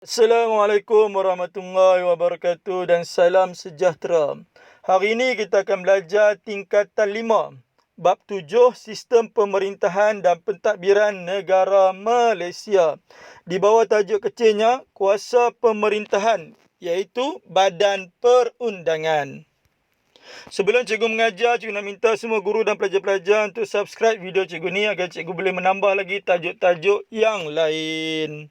Assalamualaikum warahmatullahi wabarakatuh dan salam sejahtera. Hari ini kita akan belajar tingkatan 5. Bab 7, Sistem Pemerintahan dan Pentadbiran Negara Malaysia. Di bawah tajuk kecilnya, Kuasa Pemerintahan, iaitu Badan Perundangan. Sebelum cikgu mengajar, cikgu nak minta semua guru dan pelajar-pelajar untuk subscribe video cikgu ni agar cikgu boleh menambah lagi tajuk-tajuk yang lain.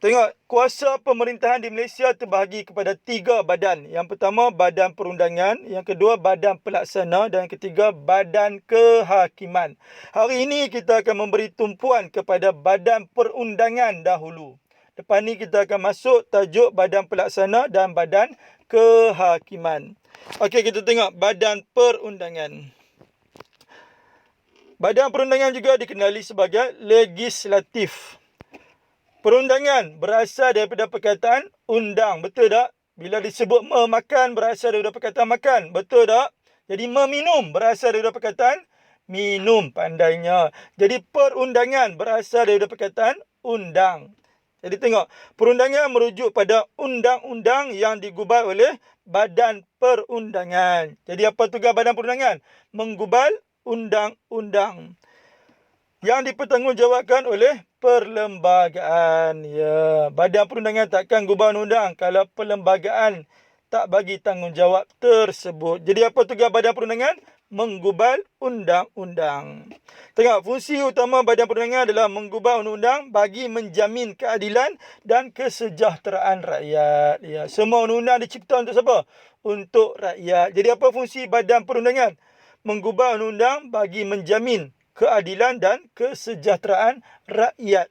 Tengok, kuasa pemerintahan di Malaysia terbahagi kepada 3 badan. Yang pertama, Badan Perundangan. Yang kedua, Badan Pelaksana. Dan yang ketiga, Badan Kehakiman. Hari ini kita akan memberi tumpuan kepada Badan Perundangan dahulu. Lepas ni kita akan masuk tajuk Badan Pelaksana dan Badan Kehakiman. Okey, kita tengok Badan Perundangan. Badan Perundangan juga dikenali sebagai legislatif. Perundangan berasal daripada perkataan undang. Betul tak? Bila disebut memakan berasal daripada perkataan makan. Betul tak? Jadi meminum berasal daripada perkataan minum. Pandainya. Jadi perundangan berasal daripada perkataan undang. Jadi tengok. Perundangan merujuk pada undang-undang yang digubal oleh Badan Perundangan. Jadi apa tugas Badan Perundangan? Menggubal undang-undang yang dipertanggungjawabkan oleh perlembagaan. Ya, Badan Perundangan takkan gubal undang kalau perlembagaan tak bagi tanggungjawab tersebut. Jadi apa tugas Badan Perundangan? Menggubal undang-undang. Tengok, fungsi utama Badan Perundangan adalah menggubal undang-undang bagi menjamin keadilan dan kesejahteraan rakyat. Ya, semua undang-undang dicipta untuk siapa? Untuk rakyat. Jadi apa fungsi Badan Perundangan? Menggubal undang-undang bagi menjamin keadilan dan kesejahteraan rakyat.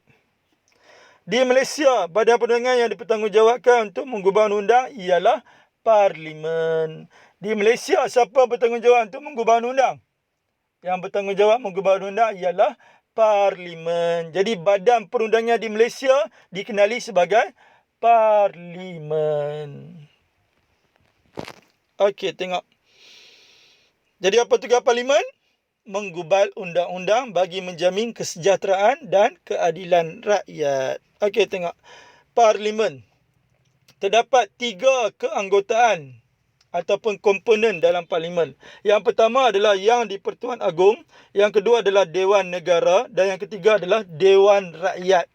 Di Malaysia, Badan Perundangan yang dipertanggungjawabkan untuk menggubah undang-undang ialah Parlimen. Di Malaysia, siapa bertanggungjawab untuk menggubah undang-undang? Yang bertanggungjawab menggubah undang-undang ialah Parlimen. Jadi Badan Perundangan di Malaysia dikenali sebagai Parlimen. Okey, tengok. Jadi apa tugas Parlimen? Menggubal undang-undang bagi menjamin kesejahteraan dan keadilan rakyat. Okey, tengok. Parlimen. Terdapat 3 keanggotaan ataupun komponen dalam Parlimen. Yang pertama adalah Yang di-Pertuan Agong, yang kedua adalah Dewan Negara dan yang ketiga adalah Dewan Rakyat.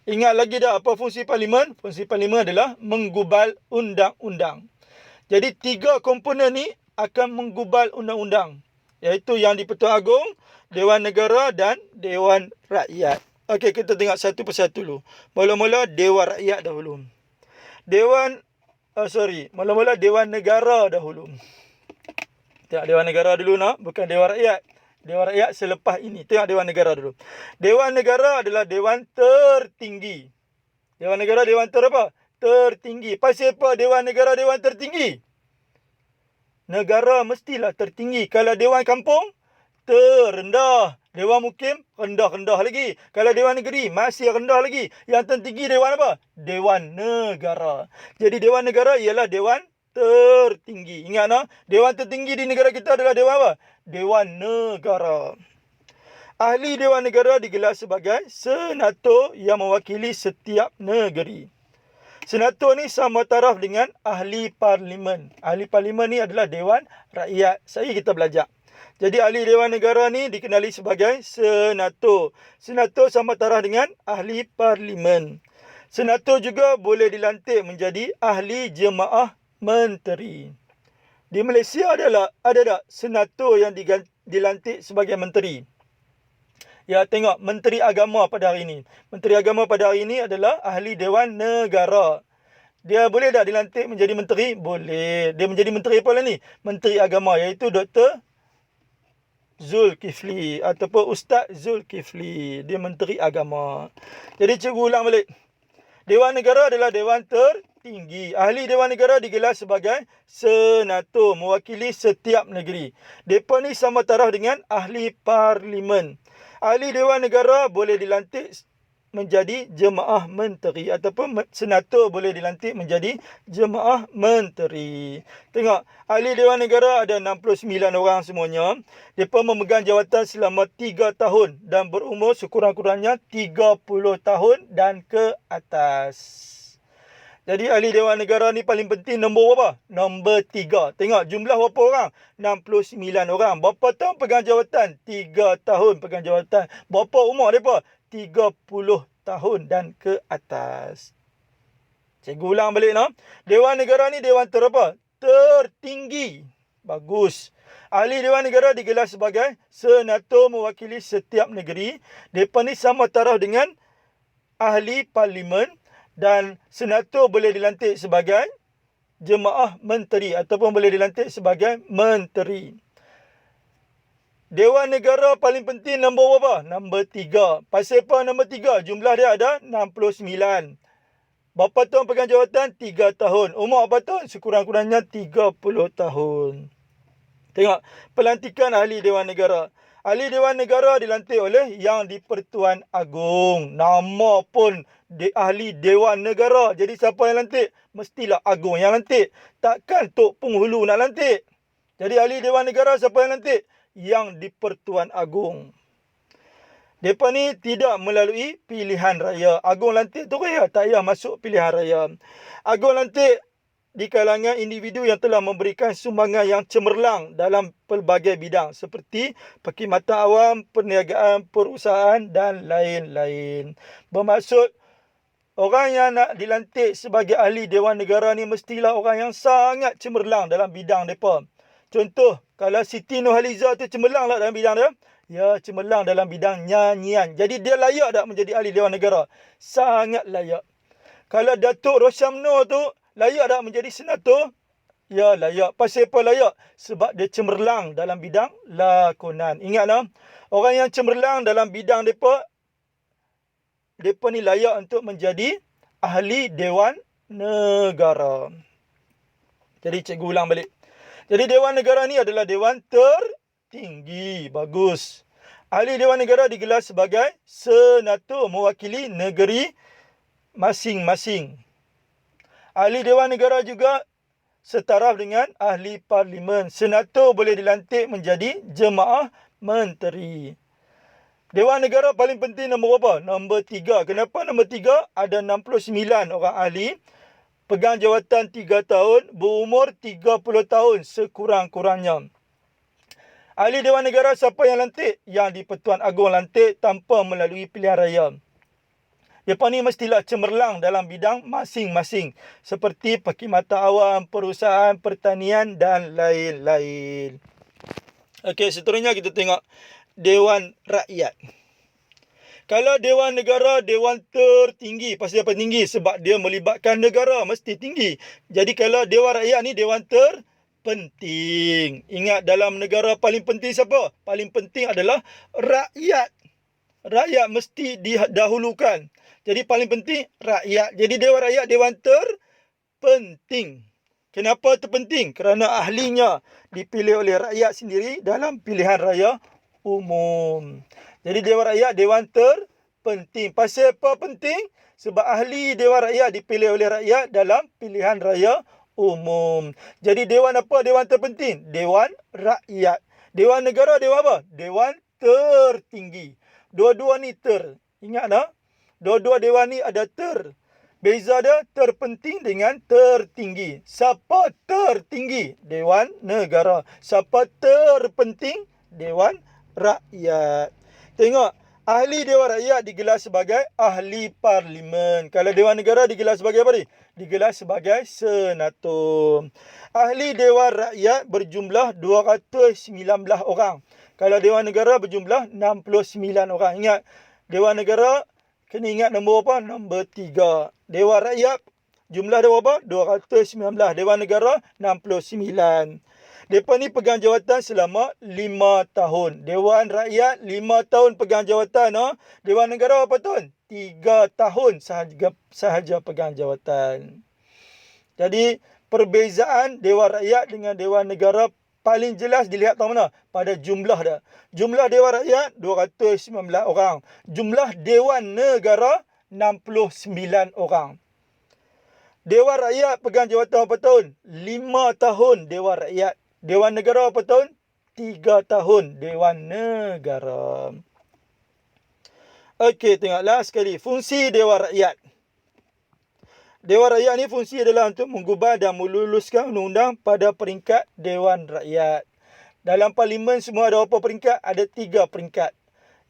Ingat lagi dah apa fungsi Parlimen? Fungsi Parlimen adalah menggubal undang-undang. Jadi 3 komponen ni akan menggubal undang-undang, iaitu Yang di-Pertuan Agong, Dewan Negara dan Dewan Rakyat. Okey, kita tengok satu persatu dulu. Mula-mula Dewan Rakyat dahulu. Mula-mula Dewan Negara dahulu. Tengok Dewan Negara dulu nak, bukan Dewan Rakyat. Dewan Rakyat selepas ini. Tengok Dewan Negara dulu. Dewan Negara adalah dewan tertinggi. Dewan Negara dewan apa? Tertinggi. Pasal apa Dewan Negara dewan tertinggi? Negara mestilah tertinggi. Kalau Dewan Kampung, terendah. Dewan Mukim, rendah-rendah lagi. Kalau Dewan Negeri, masih rendah lagi. Yang tertinggi Dewan apa? Dewan Negara. Jadi Dewan Negara ialah Dewan tertinggi. Ingat no? Dewan tertinggi di negara kita adalah Dewan apa? Dewan Negara. Ahli Dewan Negara digelar sebagai senator yang mewakili setiap negeri. Senator ni sama taraf dengan ahli parlimen. Ahli parlimen ni adalah Dewan Rakyat. Saya kita belajar. Jadi ahli Dewan Negara ni dikenali sebagai senator. Senator sama taraf dengan ahli parlimen. Senator juga boleh dilantik menjadi ahli jemaah menteri. Di Malaysia ada tak senator yang dilantik sebagai menteri? Ya, tengok Menteri Agama pada hari ini. Menteri Agama pada hari ini adalah ahli Dewan Negara. Dia boleh tak dilantik menjadi menteri? Boleh. Dia menjadi menteri apa lah ni? Menteri Agama, iaitu Dr. Zulkifli ataupun Ustaz Zulkifli. Dia Menteri Agama. Jadi cikgu ulang balik. Dewan Negara adalah dewan tertinggi. Ahli Dewan Negara digelar sebagai senator mewakili setiap negeri. Mereka ni sama taraf dengan ahli parlimen. Ahli Dewan Negara boleh dilantik menjadi jemaah menteri, ataupun senator boleh dilantik menjadi jemaah menteri. Tengok, ahli Dewan Negara ada 69 orang semuanya. Mereka memegang jawatan selama 3 tahun dan berumur sekurang-kurangnya 30 tahun dan ke atas. Jadi ahli Dewan Negara ni paling penting nombor berapa? Nombor 3. Tengok jumlah berapa orang? 69 orang. Berapa tahun pegang jawatan? 3 tahun pegang jawatan. Berapa umur mereka? 30 tahun dan ke atas. Cikgu ulang balik no. Dewan Negara ni dewan terapa? Tertinggi. Bagus. Ahli Dewan Negara digelar sebagai senator mewakili setiap negeri. Mereka ni sama taraf dengan ahli parlimen. Dan senator boleh dilantik sebagai jemaah menteri ataupun boleh dilantik sebagai menteri. Dewan Negara paling penting nombor berapa? Nombor 3. Pasal apa nombor 3? Jumlah dia ada 69. Berapa tahun pegang jawatan? 3 tahun. Umur berapa tahun? Sekurang-kurangnya 30 tahun. Tengok, pelantikan ahli Dewan Negara. Ahli Dewan Negara dilantik oleh Yang di-Pertuan Agong. Nama pun ahli Dewan Negara. Jadi siapa yang lantik? Mestilah Agong yang lantik. Takkan Tok Penghulu nak lantik. Jadi ahli Dewan Negara siapa yang lantik? Yang di-Pertuan Agong. Mereka ni tidak melalui pilihan raya. Agong lantik tu raya, tak payah masuk pilihan raya. Agong lantik di kalangan individu yang telah memberikan sumbangan yang cemerlang dalam pelbagai bidang seperti perkhidmatan awam, perniagaan, perusahaan dan lain-lain. Bermaksud orang yang nak dilantik sebagai ahli Dewan Negara ni mestilah orang yang sangat cemerlang dalam bidang mereka. Contoh, kalau Siti Nurhaliza tu cemerlang tak dalam bidang dia? Ya, cemerlang dalam bidang nyanyian. Jadi dia layak tak menjadi ahli Dewan Negara? Sangat layak. Kalau Datuk Rosyamno tu layak tak menjadi senator? Ya, layak. Pasal apa layak? Sebab dia cemerlang dalam bidang lakonan. Ingatlah, orang yang cemerlang dalam bidang mereka ni layak untuk menjadi ahli Dewan Negara. Jadi cikgu ulang balik. Jadi Dewan Negara ni adalah dewan tertinggi. Bagus. Ahli Dewan Negara digelar sebagai senator mewakili negeri masing-masing. Ahli Dewan Negara juga setaraf dengan ahli parlimen. Senator boleh dilantik menjadi jemaah menteri. Dewan Negara paling penting nombor berapa? Nombor 3. Kenapa nombor 3? Ada 69 orang ahli. Pegang jawatan 3 tahun. Berumur 30 tahun sekurang-kurangnya. Ahli Dewan Negara siapa yang lantik? Yang di-Pertuan Agong lantik tanpa melalui pilihan raya. Mereka ni mestilah cemerlang dalam bidang masing-masing. Seperti perkhidmatan awam, perusahaan, pertanian dan lain-lain. Okey, seterusnya kita tengok Dewan Rakyat. Kalau Dewan Negara, dewan tertinggi. Pasti apa tinggi? Sebab dia melibatkan negara, mesti tinggi. Jadi kalau Dewan Rakyat ni dewan terpenting. Ingat, dalam negara paling penting siapa? Paling penting adalah rakyat. Rakyat mesti didahulukan. Jadi paling penting rakyat. Jadi Dewan Rakyat dewan terpenting. Kenapa terpenting? Kerana ahlinya dipilih oleh rakyat sendiri dalam pilihan raya umum. Jadi Dewan Rakyat dewan terpenting. Pasal apa penting? Sebab ahli Dewan Rakyat dipilih oleh rakyat dalam pilihan raya umum. Jadi dewan apa? Dewan terpenting. Dewan Rakyat. Dewan Negara dewan apa? Dewan tertinggi. Dua-dua ni ter. Ingat tak? Dua-dua dewan ni ada ter. Beza dia terpenting dengan tertinggi. Siapa tertinggi? Dewan Negara. Siapa terpenting? Dewan Rakyat. Tengok, ahli Dewan Rakyat digelar sebagai ahli parlimen. Kalau Dewan Negara digelar sebagai apa ni? Digelar sebagai senator. Ahli Dewan Rakyat berjumlah 219 orang. Kalau Dewan Negara berjumlah 69 orang. Ingat, Dewan Negara kena ingat nombor apa? Nombor 3. Dewan Rakyat jumlah dia berapa? 219. Dewan Negara 69. Mereka ni pegang jawatan selama 5 tahun. Dewan Rakyat 5 tahun pegang jawatan. Dewan Negara berapa tahun? 3 tahun sahaja pegang jawatan. Jadi perbezaan Dewan Rakyat dengan Dewan Negara paling jelas dilihat tahu mana? Pada jumlah dia. Jumlah Dewan Rakyat 219 orang. Jumlah Dewan Negara 69 orang. Dewan Rakyat pegang jawatan berapa tahun? 5 tahun Dewan Rakyat. Dewan Negara berapa tahun? 3 tahun Dewan Negara. Okey, tengoklah sekali. Fungsi Dewan Rakyat. Dewan Rakyat ni fungsi adalah untuk menggubah dan meluluskan undang-undang pada peringkat Dewan Rakyat. Dalam parlimen semua ada berapa peringkat? Ada 3 peringkat.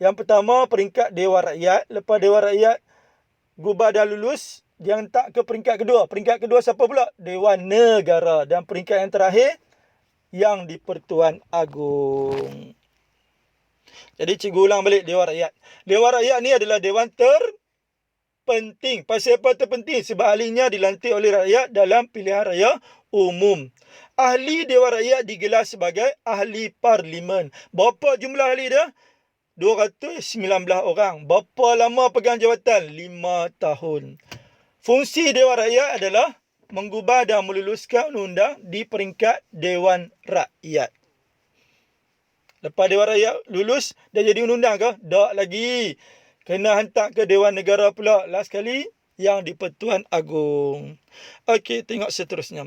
Yang pertama, peringkat Dewan Rakyat. Lepas Dewan Rakyat gubah dan lulus, dia hantar ke peringkat kedua. Peringkat kedua siapa pula? Dewan Negara. Dan peringkat yang terakhir, yang di-Pertuan Agong. Jadi cikgu ulang balik Dewan Rakyat. Dewan Rakyat ni adalah dewan terpenting. Pasal apa terpenting? Sebab ahlinya dilantik oleh rakyat dalam pilihan raya umum. Ahli Dewan Rakyat digelar sebagai ahli parlimen. Berapa jumlah ahli dia? 219 orang. Berapa lama pegang jawatan? 5 tahun. Fungsi Dewan Rakyat adalah menggubah dan meluluskan undang-undang di peringkat Dewan Rakyat. Lepas Dewan Rakyat lulus, dah jadi undang-undang ke? Tak lagi. Kena hantar ke Dewan Negara pula. Last kali, yang di-Pertuan Agong. Okey, tengok seterusnya.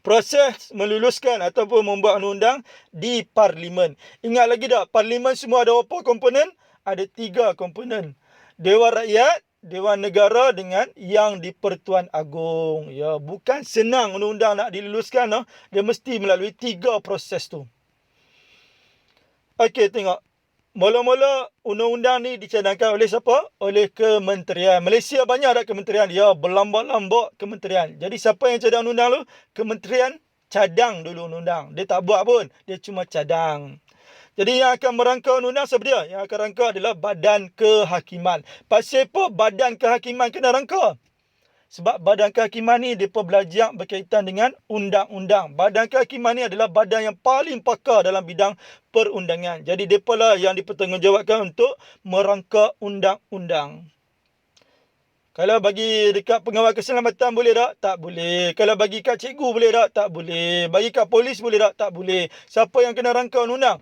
Proses meluluskan ataupun membuat undang-undang di parlimen. Ingat lagi tak? Parlimen semua ada berapa komponen? Ada 3 komponen. Dewan Rakyat, Dewan Negara dengan yang di-Pertuan Agong. Ya, bukan senang undang-undang nak diluluskan. No? Dia mesti melalui 3 proses tu. Okey, tengok. Mula-mula undang-undang ni dicadangkan oleh siapa? Oleh kementerian. Malaysia banyak tak kementerian? Ya, berlambak-lambak kementerian. Jadi siapa yang cadang undang-undang tu? Kementerian cadang dulu undang-undang. Dia tak buat pun. Dia cuma cadang. Jadi yang akan merangka undang-undang siapa dia? Yang akan rangka adalah Badan Kehakiman. Pasal apa Badan Kehakiman kena rangka? Sebab Badan Kehakiman ni mereka belajar berkaitan dengan undang-undang. Badan Kehakiman ni adalah badan yang paling pakar dalam bidang perundangan. Jadi mereka lah yang dipertanggungjawabkan untuk merangka undang-undang. Kalau bagi dekat pengawal keselamatan boleh tak? Tak boleh. Kalau bagi kat cikgu boleh tak? Tak boleh. Bagi kat polis boleh tak? Tak boleh. Siapa yang kena rangka undang-undang?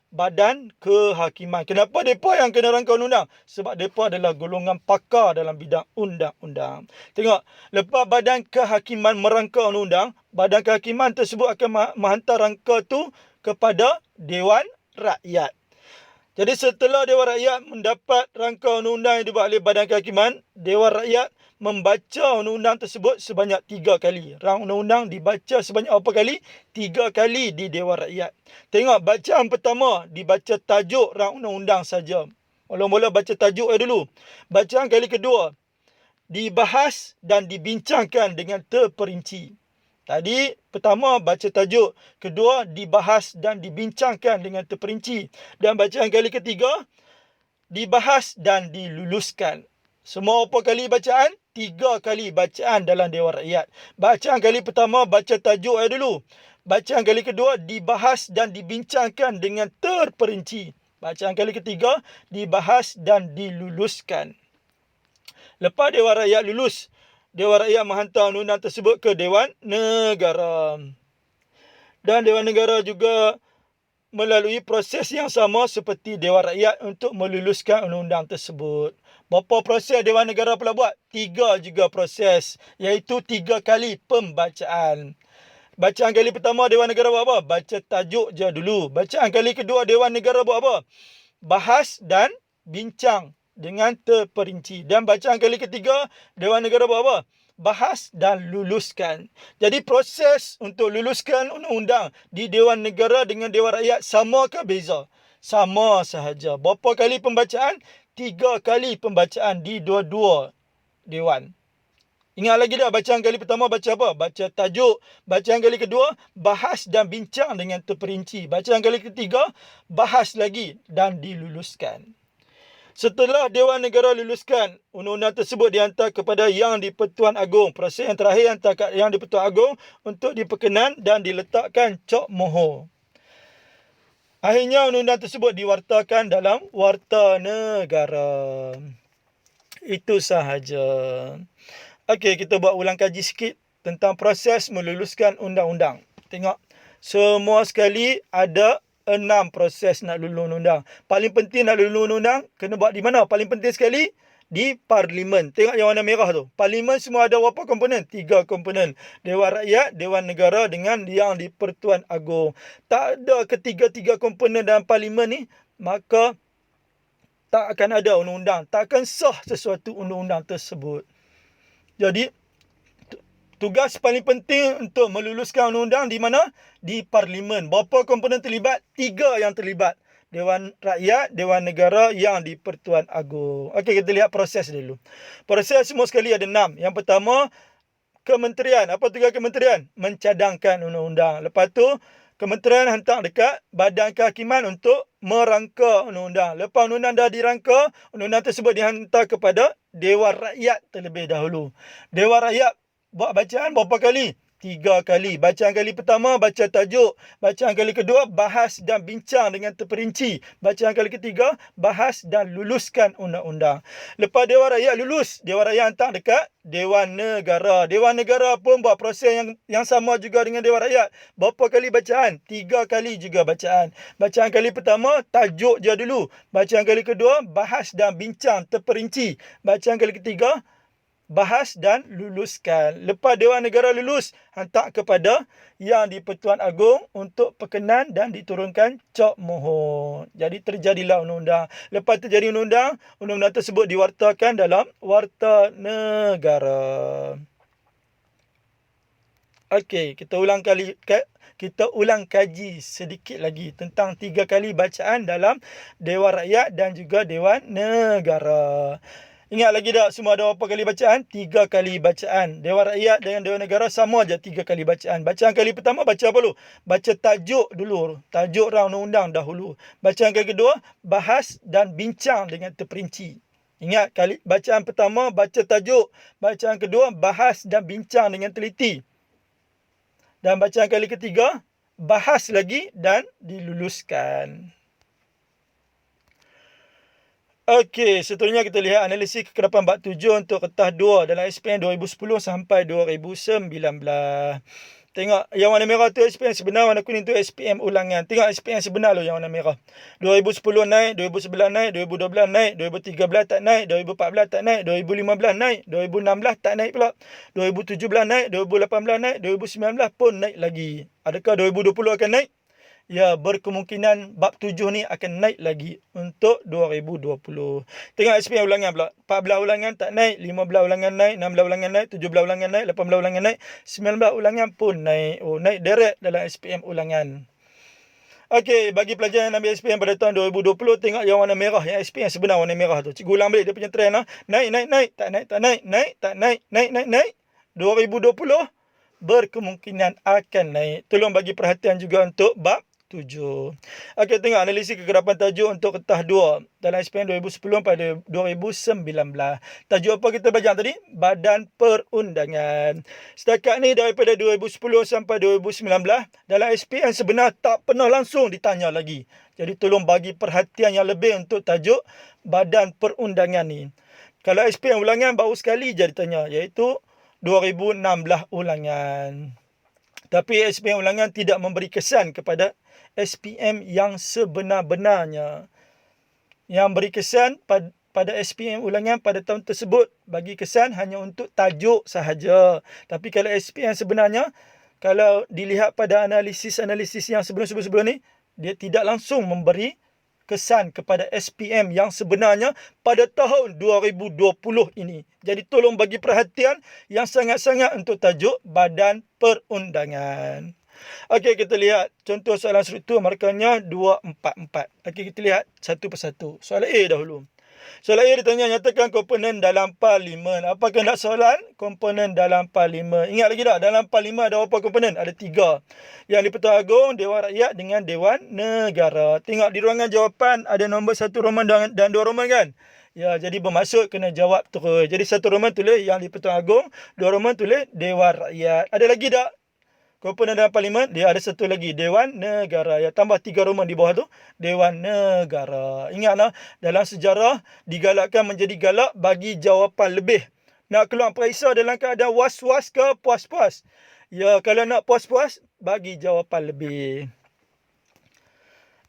Badan Kehakiman. Kenapa mereka yang kena rangka undang-undang? Sebab mereka adalah golongan pakar dalam bidang undang-undang. Tengok, lepas Badan Kehakiman merangka undang-undang, Badan Kehakiman tersebut akan menghantar rangka tu kepada Dewan Rakyat. Jadi setelah Dewan Rakyat mendapat rangka undang-undang yang dibuat oleh Badan Kehakiman, Dewan Rakyat membaca undang-undang tersebut sebanyak 3 kali. Rang undang-undang dibaca sebanyak apa kali? 3 kali di Dewan Rakyat. Tengok, bacaan pertama dibaca tajuk rang undang-undang saja. Mula-mula baca tajuk dulu. Bacaan kali kedua dibahas dan dibincangkan dengan terperinci. Tadi pertama baca tajuk, kedua dibahas dan dibincangkan dengan terperinci. Dan bacaan kali ketiga dibahas dan diluluskan. Semua berapa kali bacaan? 3 kali bacaan dalam Dewan Rakyat. Bacaan kali pertama baca tajuk dulu. Bacaan kali kedua dibahas dan dibincangkan dengan terperinci. Bacaan kali ketiga dibahas dan diluluskan. Lepas Dewan Rakyat lulus, Dewan Rakyat menghantar undang-undang tersebut ke Dewan Negara. Dan Dewan Negara juga melalui proses yang sama seperti Dewan Rakyat untuk meluluskan undang-undang tersebut. Berapa proses Dewan Negara pula buat? 3 juga proses, iaitu 3 kali pembacaan. Bacaan kali pertama Dewan Negara buat apa? Baca tajuk je dulu. Bacaan kali kedua Dewan Negara buat apa? Bahas dan bincang dengan terperinci. Dan bacaan kali ketiga Dewan Negara buat apa? Bahas dan luluskan. Jadi proses untuk luluskan undang-undang di Dewan Negara dengan Dewan Rakyat sama ke beza? Sama sahaja. Berapa kali pembacaan? 3 kali pembacaan di dua-dua Dewan. Ingat lagi tak bacaan kali pertama baca apa? Baca tajuk. Bacaan kali kedua bahas dan bincang dengan terperinci. Bacaan kali ketiga bahas lagi dan diluluskan. Setelah Dewan Negara luluskan, undang-undang tersebut dihantar kepada Yang di-Pertuan Agong. Proses yang terakhir hantar ke Yang di-Pertuan Agong untuk diperkenan dan diletakkan cok mohon. Akhirnya undang-undang tersebut diwartakan dalam Warta Negara. Itu sahaja. Okey, kita buat ulang kaji sikit tentang proses meluluskan undang-undang. Tengok, Semua sekali ada 6 proses nak lulu undang-undang. Paling penting nak lulu undang-undang, kena buat di mana? Paling penting sekali, di Parlimen. Tengok yang warna merah tu. Parlimen semua ada berapa komponen? 3 komponen. Dewan Rakyat, Dewan Negara dengan yang di Pertuan Agong. Tak ada ketiga-tiga komponen dalam Parlimen ni, maka tak akan ada undang-undang. Tak akan sah sesuatu undang-undang tersebut. Jadi, tugas paling penting untuk meluluskan undang-undang di mana? Di Parlimen. Berapa komponen terlibat? 3 yang terlibat. Dewan Rakyat, Dewan Negara yang di Pertuan Agong. Okey, kita lihat proses dulu. Proses semua sekali ada 6. Yang pertama, kementerian. Apa tugas kementerian? Mencadangkan undang-undang. Lepas tu, kementerian hantar dekat Badan Kehakiman untuk merangka undang-undang. Lepas undang-undang dah dirangka, undang-undang tersebut dihantar kepada Dewan Rakyat terlebih dahulu. Dewan Rakyat buat bacaan berapa kali? 3 kali. Bacaan kali pertama, baca tajuk. Bacaan kali kedua, bahas dan bincang dengan terperinci. Bacaan kali ketiga, bahas dan luluskan undang-undang. Lepas Dewan Rakyat lulus, Dewan Rakyat hantar dekat Dewan Negara. Dewan Negara pun buat proses yang sama juga dengan Dewan Rakyat. Berapa kali bacaan? 3 kali juga bacaan. Bacaan kali pertama, tajuk je dulu. Bacaan kali kedua, bahas dan bincang terperinci. Bacaan kali ketiga, bahas dan luluskan. Lepas Dewan Negara lulus, hantar kepada yang di Pertuan Agong untuk perkenan dan diturunkan cop mohon. Jadi terjadilah undang-undang. Lepas terjadi undang-undang, undang-undang tersebut diwartakan dalam Warta Negara. Okey, kita ulang kaji sedikit lagi tentang 3 kali bacaan dalam Dewan Rakyat dan juga Dewan Negara. Ingat lagi tak semua ada berapa kali bacaan? 3 kali bacaan. Dewan Rakyat dengan Dewan Negara sama aja 3 kali bacaan. Bacaan kali pertama baca apa dulu? Baca tajuk dulu. Tajuk rang undang-undang dahulu. Bacaan kali kedua, bahas dan bincang dengan terperinci. Ingat, bacaan pertama baca tajuk. Bacaan kedua, bahas dan bincang dengan teliti. Dan bacaan kali ketiga, bahas lagi dan diluluskan. Okey, seterusnya kita lihat analisis kekerapan bab 7 untuk kertas 2 dalam SPM 2010 sampai 2019. Tengok yang warna merah tu SPM sebenar, warna kuning tu SPM ulangan. Tengok SPM sebenar lo yang warna merah. 2010 naik, 2011 naik, 2012 naik, 2013 tak naik, 2014 tak naik, 2015 naik, 2016 tak naik pula. 2017 naik, 2018 naik, 2019 pun naik lagi. Adakah 2020 akan naik? Ya, berkemungkinan bab 7 ni akan naik lagi untuk 2020. Tengok SPM ulangan pula. 14 ulangan tak naik, 15 ulangan naik, 16 ulangan naik, 17 ulangan naik, 18 ulangan naik, 19 ulangan pun naik. Oh, naik direct dalam SPM ulangan. Okey, bagi pelajar yang ambil SPM pada tahun 2020, tengok yang warna merah, yang SPM sebenar warna merah tu. Cikgu ulang balik dia punya trend lah. Naik, tak naik, tak naik, naik, tak naik, naik. 2020 berkemungkinan akan naik. Tolong bagi perhatian juga untuk bab 7. Okey, tengok analisis kegerapan tajuk untuk kertas 2 dalam SPM 2010 pada 2019. Tajuk apa kita belajar tadi? Badan Perundangan. Setakat ni daripada 2010 sampai 2019 dalam SPM sebenar tak pernah langsung ditanya lagi. Jadi tolong bagi perhatian yang lebih untuk tajuk Badan Perundangan ni. Kalau SPM ulangan baru sekali je ditanya, iaitu 2016 ulangan. Tapi SPM ulangan tidak memberi kesan kepada SPM yang sebenar-benarnya. Yang beri kesan pada SPM ulangan pada tahun tersebut, bagi kesan hanya untuk tajuk sahaja. Tapi kalau SPM sebenarnya, kalau dilihat pada analisis-analisis yang sebelum-sebelum ni, dia tidak langsung memberi kesan kepada SPM yang sebenarnya pada tahun 2020 ini. Jadi tolong bagi perhatian yang sangat-sangat untuk tajuk Badan Perundangan. Okey, kita lihat contoh soalan struktur markahnya 244. Okey, kita lihat satu persatu. Soalan A dahulu. Soalan A ditanya, nyatakan komponen dalam Parlimen. Apa kehendak soalan? Komponen dalam Parlimen. Ingat lagi tak? Dalam Parlimen ada berapa komponen? Ada 3. Yang di Pertuan Agong, Dewan Rakyat dengan Dewan Negara. Tengok di ruangan jawapan ada nombor 1 Roman dan 2 Roman kan? Ya, jadi bermaksud kena jawab terus. Jadi 1 Roman tulis yang di Pertuan Agong, 2 Roman tulis Dewan Rakyat. Ada lagi tak? Komponen dalam Parlimen, dia ada satu lagi, Dewan Negara. Ya, tambah 3 Roman di bawah tu, Dewan Negara. Ingatlah, dalam sejarah digalakkan menjadi galak bagi jawapan lebih. Nak keluar periksa dalam keadaan was-was ke puas-puas. Ya, kalau nak puas-puas, bagi jawapan lebih.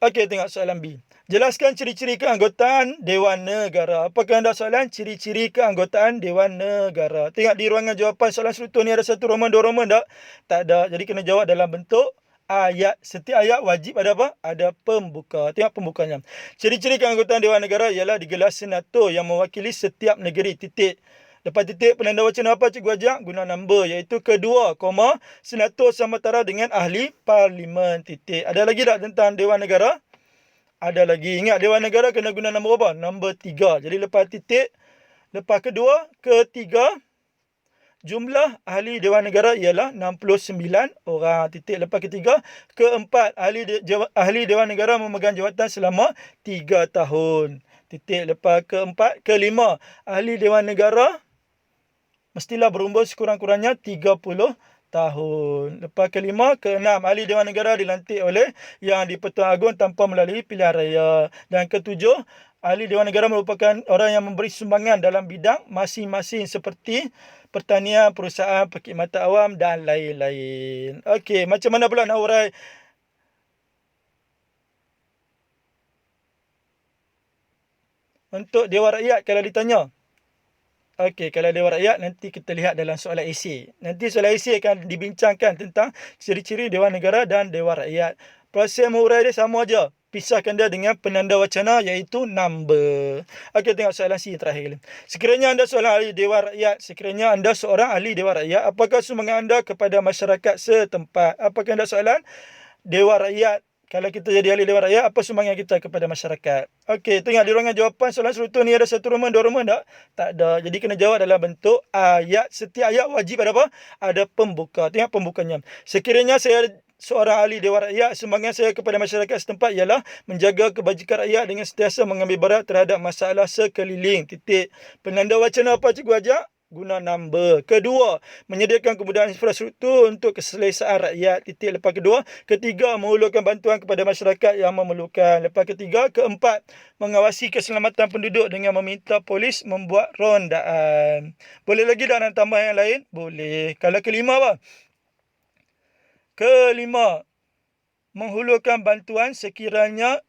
Okey, tengok soalan B. Jelaskan ciri-ciri keanggotaan Dewan Negara. Apakah anda soalan ciri-ciri keanggotaan Dewan Negara? Tengok di ruangan jawapan soalan struktur ni ada satu roman, dua roman tak? Tak ada. Jadi kena jawab dalam bentuk ayat. Setiap ayat wajib ada apa? Ada pembuka. Tengok pembukanya. Ciri-ciri keanggotaan Dewan Negara ialah digelar senator yang mewakili setiap negeri. Titik. Lepas titik penanda wacana apa cikgu ajak? Guna number, iaitu kedua, koma, senator sama taraf dengan ahli parlimen. Titik. Ada lagi tak tentang Dewan Negara? Ada lagi. Ingat Dewan Negara kena guna nombor apa? Nombor 3. Jadi lepas titik, lepas kedua, ketiga, jumlah ahli Dewan Negara ialah 69 orang. Titik. Lepas ketiga, keempat, ahli Dewan Negara memegang jawatan selama 3 tahun. Titik. Lepas keempat, kelima, ahli Dewan Negara mestilah berumur sekurang-kurangnya 30 tahun. Lepas kelima, keenam, ahli Dewan Negara dilantik oleh Yang di-Pertuan Agong tanpa melalui pilihan raya. Dan ketujuh, ahli Dewan Negara merupakan orang yang memberi sumbangan dalam bidang masing-masing seperti pertanian, perusahaan, perkhidmatan awam dan lain-lain. Okey, macam mana pula nak urai untuk Dewan Rakyat kalau ditanya? Okey, kalau Dewan Rakyat nanti kita lihat dalam soalan esei. Nanti soalan esei akan dibincangkan tentang ciri-ciri Dewan Negara dan Dewan Rakyat. Proses mengurai dia sama aja. Pisahkan dia dengan penanda wacana iaitu number. Okey, tengok soalan C terakhir. Sekiranya anda seorang ahli Dewan Rakyat, sekiranya anda seorang ahli Dewan Rakyat, apakah sumbangan anda kepada masyarakat setempat? Apakah anda soalan Dewan Rakyat? Kalau kita jadi ahli Dewan Rakyat, apa sumbangan kita kepada masyarakat? Okey, tengok di ruangan jawapan soalan struktur ni ada satu roman, dua roman tak? Tak ada. Jadi kena jawab dalam bentuk ayat. Setiap ayat wajib ada apa? Ada pembuka. Tengok pembukanya. Sekiranya saya seorang ahli Dewan Rakyat, sumbangan saya kepada masyarakat setempat ialah menjaga kebajikan rakyat dengan sentiasa mengambil berat terhadap masalah sekeliling. Titik. Penanda wacana apa cikgu ajak? Guna number. Kedua, menyediakan kemudahan infrastruktur untuk keselesaan rakyat. Titik. Lepas kedua. Ketiga, menghulurkan bantuan kepada masyarakat yang memerlukan. Lepas ketiga. Keempat, mengawasi keselamatan penduduk dengan meminta polis membuat rondaan. Boleh lagi tak nak tambah yang lain? Boleh. Kalau kelima apa? Kelima, menghulurkan bantuan sekiranya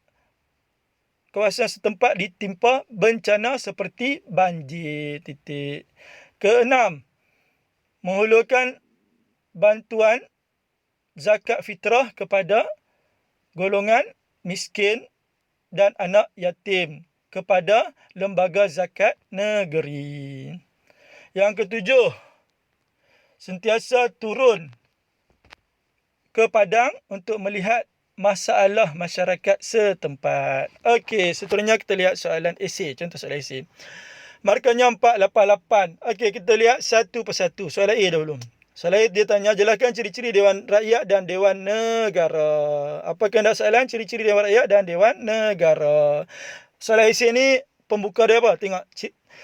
kawasan setempat ditimpa bencana seperti banjir. Titik. Keenam, menghulurkan bantuan zakat fitrah kepada golongan miskin dan anak yatim kepada lembaga zakat negeri. Yang ketujuh, sentiasa turun ke padang untuk melihat masalah masyarakat setempat. Okey, seterusnya kita lihat soalan esei. Contoh soalan esei. Markanya 488. Okey, kita lihat satu persatu. Soalan A dahulu. Soalan A dia tanya, jelaskan ciri-ciri Dewan Rakyat dan Dewan Negara. Apakah anda soalan ciri-ciri Dewan Rakyat dan Dewan Negara? Soalan esei ni pembuka dia apa? Tengok.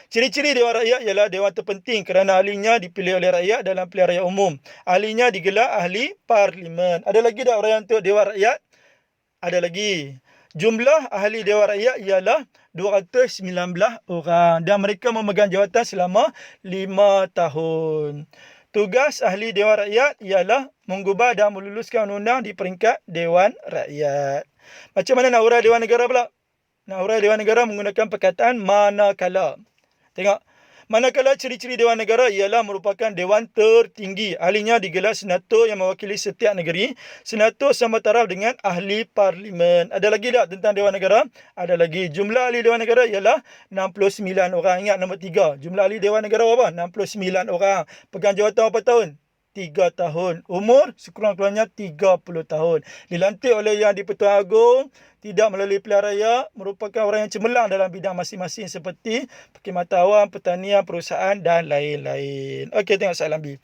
Ciri-ciri Dewan Rakyat ialah dewan terpenting kerana ahlinya dipilih oleh rakyat dalam pilihan raya umum. Ahlinya digelar ahli parlimen. Ada lagi tak orang untuk Dewan Rakyat? Ada lagi. Jumlah ahli Dewan Rakyat ialah 219 orang dan mereka memegang jawatan selama 5 tahun. Tugas ahli Dewan Rakyat ialah menggubah dan meluluskan undang-undang di peringkat Dewan Rakyat. Macam mana nak urai Dewan Negara pula? Nak urai Dewan Negara menggunakan perkataan manakala. Tengok. Manakala ciri-ciri Dewan Negara ialah merupakan dewan tertinggi. Ahlinya digelar senator yang mewakili setiap negeri. Senator sama taraf dengan ahli parlimen. Ada lagi tak tentang Dewan Negara? Ada lagi. Jumlah ahli Dewan Negara ialah 69 orang. Ingat nombor 3. Jumlah ahli Dewan Negara apa? 69 orang. Pegang jawatan berapa tahun? 3 tahun. Umur sekurang-kurangnya 30 tahun. Dilantik oleh Yang di-Pertuan Agong, tidak melalui pilihan raya, merupakan orang yang cemerlang dalam bidang masing-masing seperti perkhidmatan awam, pertanian, perusahaan dan lain-lain. Okey, tengok soalan B.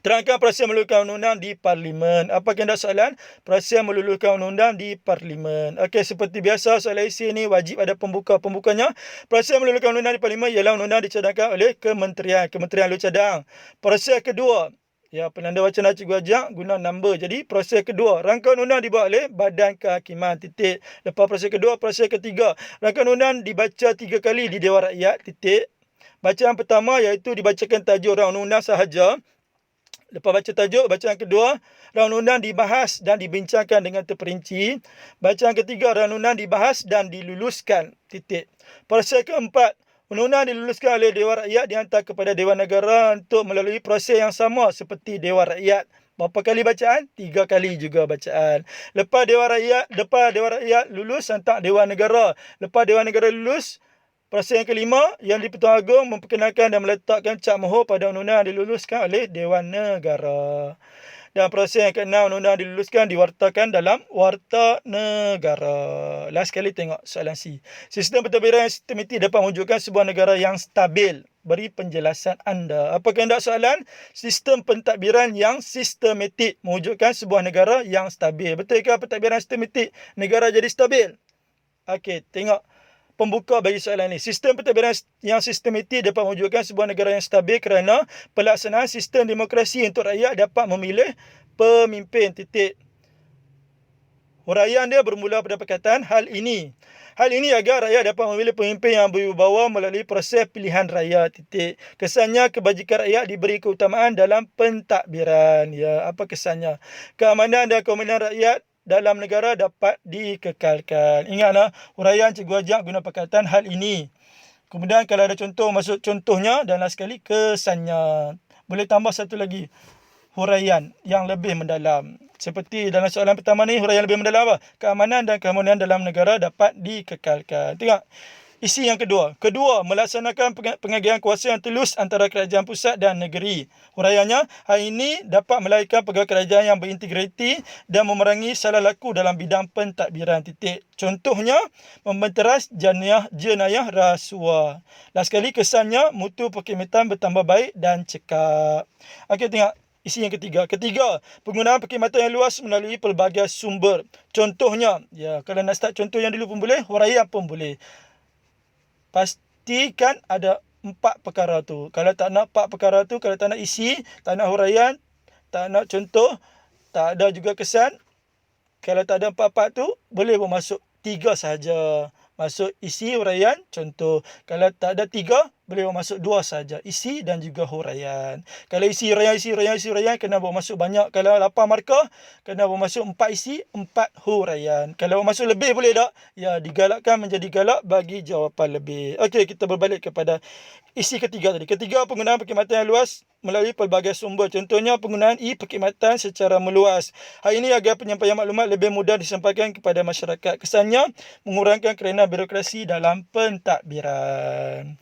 Terangkan proses meluluhkan undang-undang di parlimen. Apa yang anda soalan? Proses meluluhkan undang-undang di parlimen. Okey, seperti biasa soalan esei ni wajib ada pembuka. Pembukanya, proses meluluhkan undang-undang di parlimen ialah undang-undang dicadangkan oleh Kementerian Lalu Cadang. Proses kedua, ya, penanda wacana cikgu ajak guna number. Jadi proses kedua, rangkaian undang dibuat oleh Badan Kehakiman. Titik. Lepas proses kedua, proses ketiga, rangkaian undang dibaca 3 kali di Dewan Rakyat. Titik. Bacaan pertama iaitu dibacakan tajuk undang-undang sahaja. Lepas baca tajuk, bacaan kedua, rancangan undang dibahas dan dibincangkan dengan terperinci. Bacaan ketiga, rancangan undang dibahas dan diluluskan. Titik. Proses keempat, undang-undang diluluskan oleh Dewan Rakyat dihantar kepada Dewan Negara untuk melalui proses yang sama seperti Dewan Rakyat. Berapa kali bacaan? 3 kali juga bacaan. Lepas Dewan Rakyat lulus, hantar Dewan Negara. Lepas Dewan Negara lulus, proses yang kelima, Yang di-Pertuan Agong memperkenalkan dan meletakkan cap mohon pada undang-undang yang diluluskan oleh Dewan Negara. Dan proses yang keenam, undang-undang diluluskan diwartakan dalam Warta Negara. Last sekali tengok soalan C. Sistem pentadbiran yang sistematik dapat mewujudkan sebuah negara yang stabil. Beri penjelasan anda. Apa kehendak soalan? Sistem pentadbiran yang sistematik mewujudkan sebuah negara yang stabil. Betulkah pentadbiran sistematik negara jadi stabil? Okey, tengok pembuka bagi soalan ini. Sistem pentadbiran yang sistematik dapat mewujudkan sebuah negara yang stabil kerana pelaksanaan sistem demokrasi untuk rakyat dapat memilih pemimpin. Titik. Huraian dia bermula pada perkataan hal ini. Hal ini agar rakyat dapat memilih pemimpin yang berwibawa melalui proses pilihan raya. Titik. Kesannya kebajikan rakyat diberi keutamaan dalam pentadbiran. Ya, apa kesannya? Keamanan dan keamanan rakyat dalam negara dapat dikekalkan. Ingatlah, huraian cikgu ajak guna perkataan hal ini. Kemudian kalau ada contoh, masuk contohnya dan last sekali kesannya. Boleh tambah satu lagi, huraian yang lebih mendalam. Seperti dalam soalan pertama ni, huraian lebih mendalam apa? Keamanan dan keamanan dalam negara dapat dikekalkan. Tengok. Isi yang kedua. Kedua, melaksanakan pengagihan kuasa yang telus antara kerajaan pusat dan negeri. Huraiannya, hal ini dapat melahirkan pegawai kerajaan yang berintegriti dan memerangi salah laku dalam bidang pentadbiran. Titik. Contohnya, membenteras jenayah rasuah. Last sekali, kesannya, mutu perkhidmatan bertambah baik dan cekap. Okey, tengok. Isi yang ketiga. Ketiga, penggunaan perkhidmatan yang luas melalui pelbagai sumber. Contohnya, ya, kalau nak start contoh yang dulu pun boleh, huraian pun boleh. Pastikan ada 4 perkara tu. Kalau tak nak 4 perkara tu, kalau tak nak isi, tak nak huraian, tak nak contoh, tak ada juga kesan, kalau tak ada 4-4 tu, boleh pun masuk 3 sahaja. Masuk isi, huraian, contoh. Kalau tak ada 3, boleh masuk 2 saja. Isi dan juga huraian. Kalau isi, huraian, kena bawa masuk banyak. Kalau 8 markah, kena bawa masuk 4 isi, 4 huraian. Kalau bawa masuk lebih boleh tak? Ya, digalakkan menjadi galak bagi jawapan lebih. Okey, kita berbalik kepada isi ketiga tadi. Ketiga, penggunaan perkhidmatan yang luas melalui pelbagai sumber. Contohnya, penggunaan perkhidmatan secara meluas. Hal ini agar penyampaian maklumat lebih mudah disampaikan kepada masyarakat. Kesannya, mengurangkan kerana birokrasi dalam pentadbiran.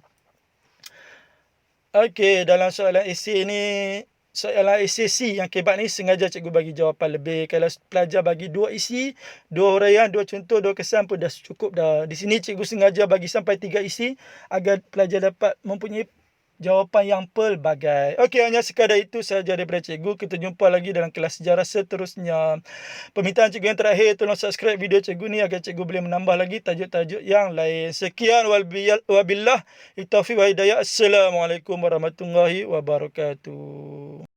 Okey, dalam soalan esei ni, soalan esei C yang kebat ni sengaja cikgu bagi jawapan lebih. Kalau pelajar bagi 2 isi, 2 huraian, 2 contoh, 2 kesan pun dah cukup dah. Di sini cikgu sengaja bagi sampai 3 isi agar pelajar dapat mempunyai jawapan yang pelbagai. Okey, hanya sekadar itu sahaja daripada cikgu. Kita jumpa lagi dalam kelas sejarah seterusnya. Permintaan cikgu yang terakhir, tolong subscribe video cikgu ni agar cikgu boleh menambah lagi tajuk-tajuk yang lain. Sekian, wabillah taufiq wa hidayah. Assalamualaikum warahmatullahi wabarakatuh.